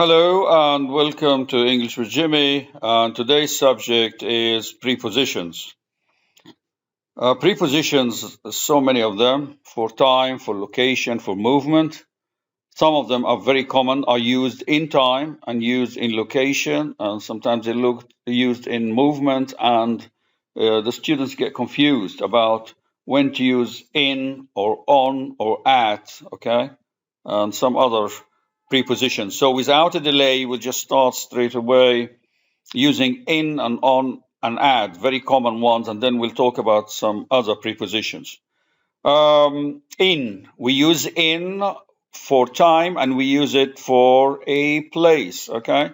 Hello and welcome to English with Jimmy. And today's subject is prepositions. Prepositions, so many of them, for time, for location, for movement. Some of them are very common, are used in time and used in location, and sometimes they look used in movement, and the students get confused about when to use in or on or at, okay, and some other prepositions. So without a delay, we'll just start straight away using in and on and at, very common ones, and then we'll talk about some other prepositions. In, we use in for time and we use it for a place, okay?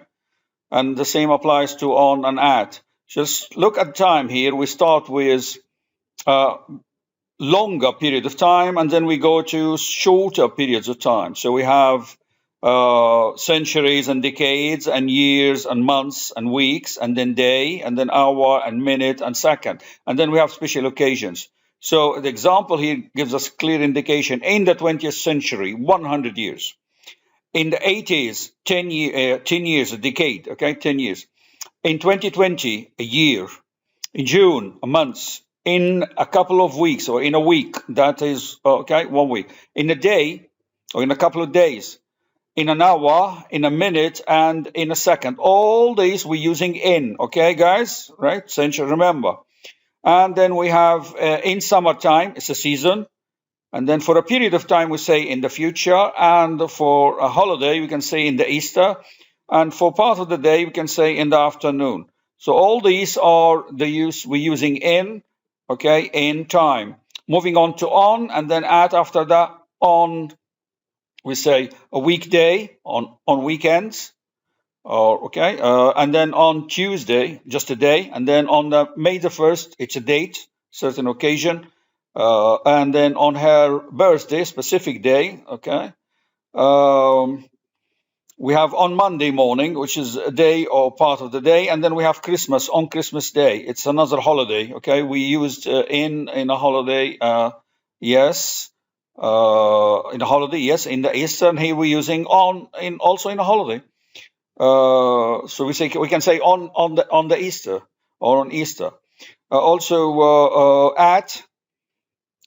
And the same applies to on and at. Just look at time here. We start with a longer period of time and then we go to shorter periods of time. So we have centuries and decades and years and months and weeks and then day and then hour and minute and second. And then we have special occasions. So the example here gives us clear indication. In the 20th century, 100 years. In the 80s, 10 years, a decade, okay, 10 years. In 2020, a year. In June, a month. In a couple of weeks or in a week, that is, okay, 1 week. In a day or in a couple of days. In an hour, in a minute, and in a second. All these we're using in, okay, guys? Right? Century, remember. And then we have in summertime, it's a season. And then for a period of time, we say in the future. And for a holiday, we can say in the Easter. And for part of the day, we can say in the afternoon. So all these are the use we're using in, okay, in time. Moving on to on, and then at after that, on, we say a weekday, on weekends. Okay, and then on Tuesday, just a day, and then on May the 1st, it's a date, certain occasion, and then on her birthday, specific day, okay. We have on Monday morning, which is a day or part of the day, and then we have Christmas on Christmas Day. It's another holiday, okay. We used in a holiday, yes, in a holiday, yes, in the Easter, and here we're using on in also in a holiday. So we can say on the Easter or on Easter. Also at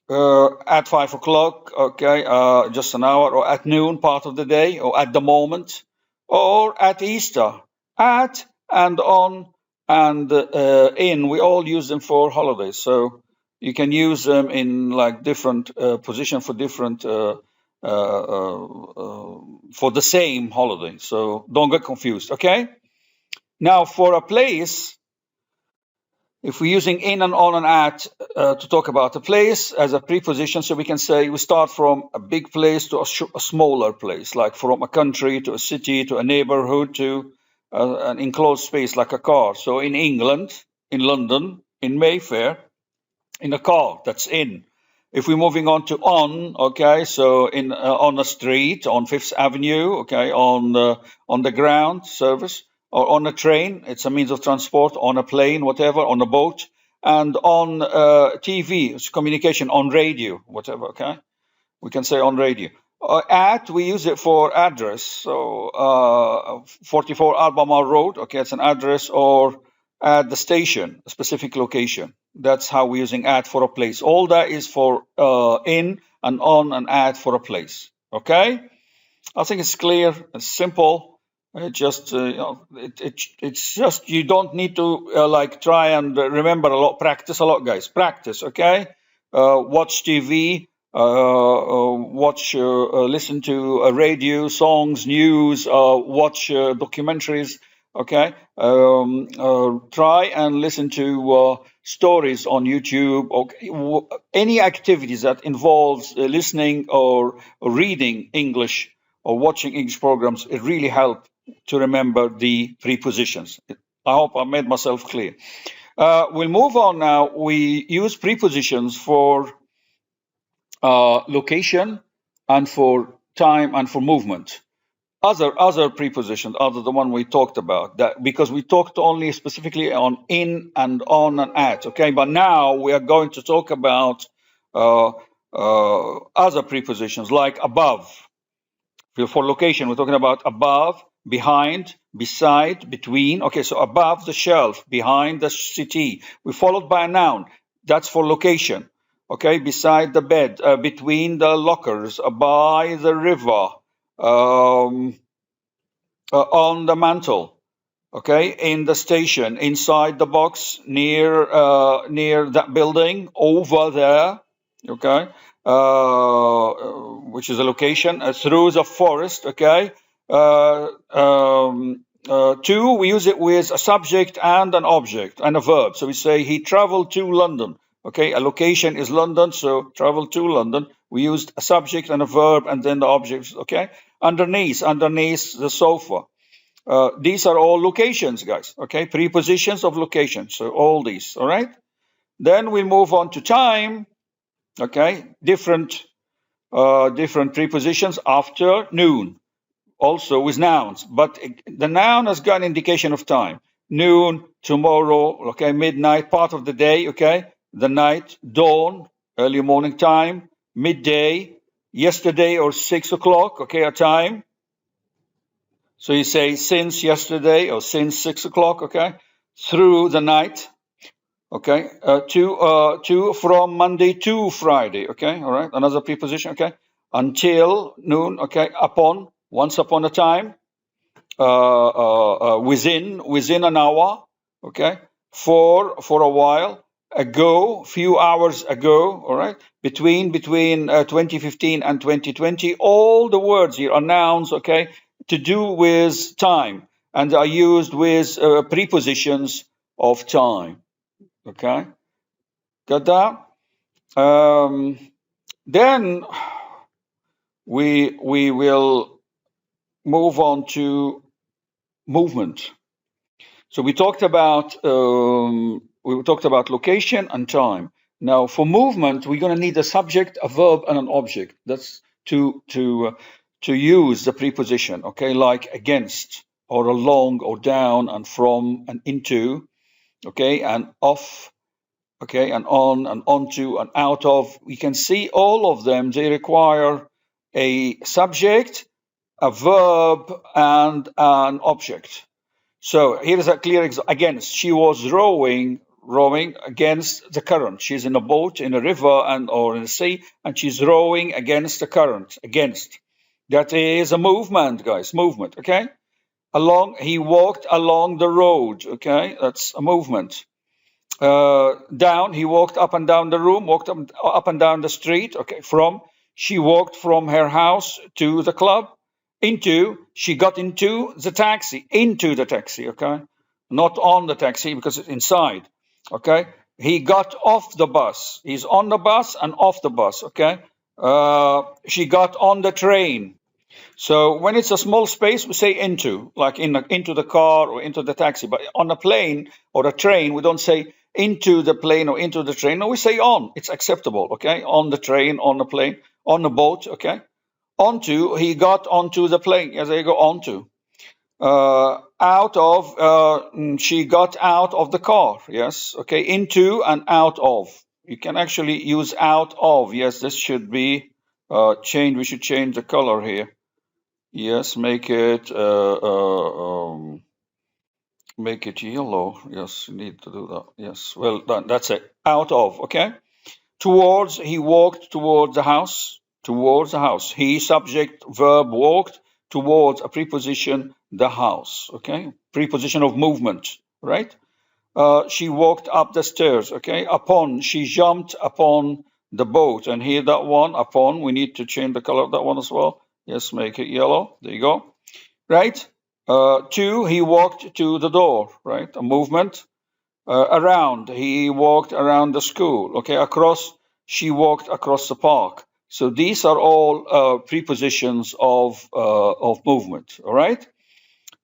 5 o'clock, okay, just an hour, or at noon, part of the day, or at the moment, or at Easter. At and on and in, we all use them for holidays. So you can use them in like different position for different for the same holiday. So don't get confused, okay? Now for a place, if we're using in and on and at to talk about a place as a preposition, so we can say we start from a big place to a smaller place, like from a country to a city to a neighborhood to an enclosed space like a car. So in England, in London, in Mayfair, in a car, that's in. If we're moving on to on, okay, so in on a street, on Fifth Avenue, okay, on the ground service, or on a train, it's a means of transport, on a plane, whatever, on a boat, and on TV, it's communication, on radio, whatever, okay, we can say on radio. At, we use it for address, so 44 Albemarle Road, okay, it's an address, or at the station, a specific location. That's how we're using at for a place. All that is for in and on and at for a place. Okay, I think it's clear. It's simple. It's just it's just you don't need to like try and remember a lot. Practice a lot, guys. Practice. Okay. Watch TV. Listen to radio, songs, news. Watch documentaries. Okay, try and listen to stories on YouTube, or any activities that involves listening or reading English or watching English programs. It really helps to remember the prepositions. I hope I made myself clear. We'll move on now. We use prepositions for location and for time and for movement. Other prepositions other the one we talked about, that because we talked only specifically on in and on and at, okay, but now we are going to talk about other prepositions like above. For location, we're talking about above behind, beside, between. Okay, so above the shelf, behind the settee. We followed by a noun. That's for location. Okay, beside the bed, between the lockers, by the river, on the mantle. Okay, in the station, inside the box, near that building, over there. Okay, which is a location, through the forest. Okay, two, we use it with a subject and an object and a verb. So we say he traveled to London. Okay, a location is London, so travel to London. We used a subject and a verb, and then the objects. Okay, underneath the sofa. These are all locations, guys. Okay, prepositions of location. So all these. All right. Then we move on to time. Okay, different prepositions after noon, also with nouns. But the noun has got an indication of time. Noon, tomorrow. Okay, midnight, part of the day. Okay, the night, dawn, early morning time, midday, yesterday or 6 o'clock. Okay, a time. So you say since yesterday or since 6 o'clock, okay? Through the night, okay? To from Monday to Friday, okay? All right, another preposition, okay? Until noon, okay? Upon, once upon a time, within an hour, okay? For a while, ago, few hours ago, all right? Between 2015 and 2020, all the words here are nouns, okay? To do with time, and are used with prepositions of time. Okay, got that? Then we will move on to movement. So we talked about location and time. Now for movement, we're going to need a subject, a verb, and an object. That's to use the preposition, okay, like against or along or down and from and into, okay, and off, okay, and on and onto and out of. We can see all of them. They require a subject, a verb, and an object. So here is a clear example. Against, she was rowing against the current. She's in a boat in a river or in a sea, and she's rowing against the current. Against. That is a movement, guys. Movement, okay? He walked along the road, okay? That's a movement. Down, he walked up and down the room, walked up and down the street, okay? She walked from her house to the club. She got into the taxi, okay? Not on the taxi because it's inside, okay? He got off the bus. He's on the bus and off the bus, okay? She got on the train. So when it's a small space, we say into, like into the car or into the taxi. But on a plane or a train, we don't say into the plane or into the train. No, we say on. It's acceptable, okay? On the train, on the plane, on the boat, okay? Onto, he got onto the plane. Yes, there you go, onto. She got out of the car. Yes, okay. Into and out of. You can actually use out of. Yes, this should be changed. We should change the color here. Yes, make it yellow. Yes, you need to do that. Yes, well done. That's it. Out of, okay? Towards, he walked towards the house. Towards the house. He, subject, verb, walked towards, a preposition, the house, okay? Preposition of movement, right? She walked up the stairs, okay? Upon, she jumped upon the boat. And here that one, upon, we need to change the color of that one as well. Yes, make it yellow. There you go. Right? To, he walked to the door, right? A movement. Around, he walked around the school. Okay, across, she walked across the park. So these are all prepositions of movement, all right?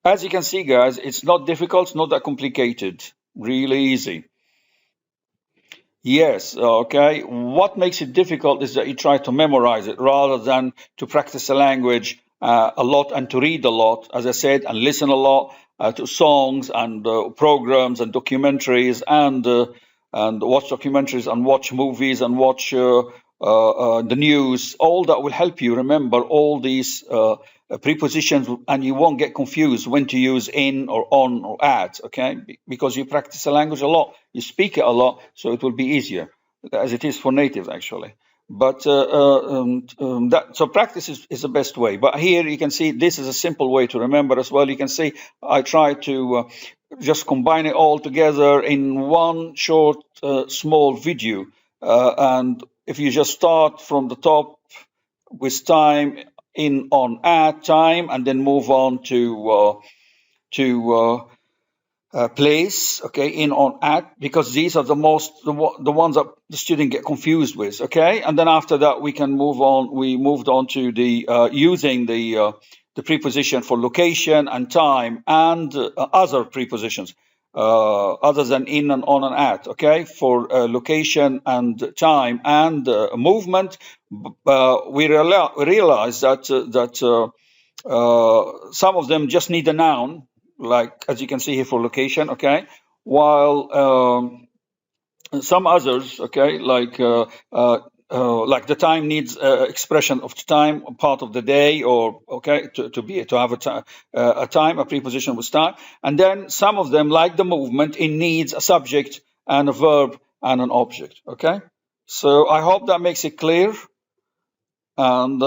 As you can see, guys, it's not difficult, not that complicated. Really easy. Yes, okay. What makes it difficult is that you try to memorize it rather than to practice the language a lot and to read a lot, as I said, and listen a lot to songs and programs and documentaries and watch documentaries and watch movies and watch the news. All that will help you remember all these prepositions, and you won't get confused when to use in or on or at, okay? Because you practice the language a lot, you speak it a lot, so it will be easier, as it is for natives actually. But so practice is the best way. But here you can see this is a simple way to remember as well. You can see I try to just combine it all together in one short, small video. And if you just start from the top with time, in, on, at, time, and then move on to place, okay, in, on, at, because these are the ones that the student get confused with, okay. And then after that we can move on. We moved on to the using the preposition for location and time and other prepositions other than in and on and at, okay, for location and time and movement. We realize that some of them just need a noun, like as you can see here for location, okay, while some others, okay, like the time needs expression of time, part of the day, or okay, to have a time, a preposition with time. And then some of them, like the movement, it needs a subject and a verb and an object, okay. So I hope that makes it clear, and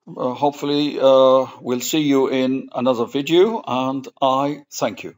hopefully we'll see you in another video, and I thank you.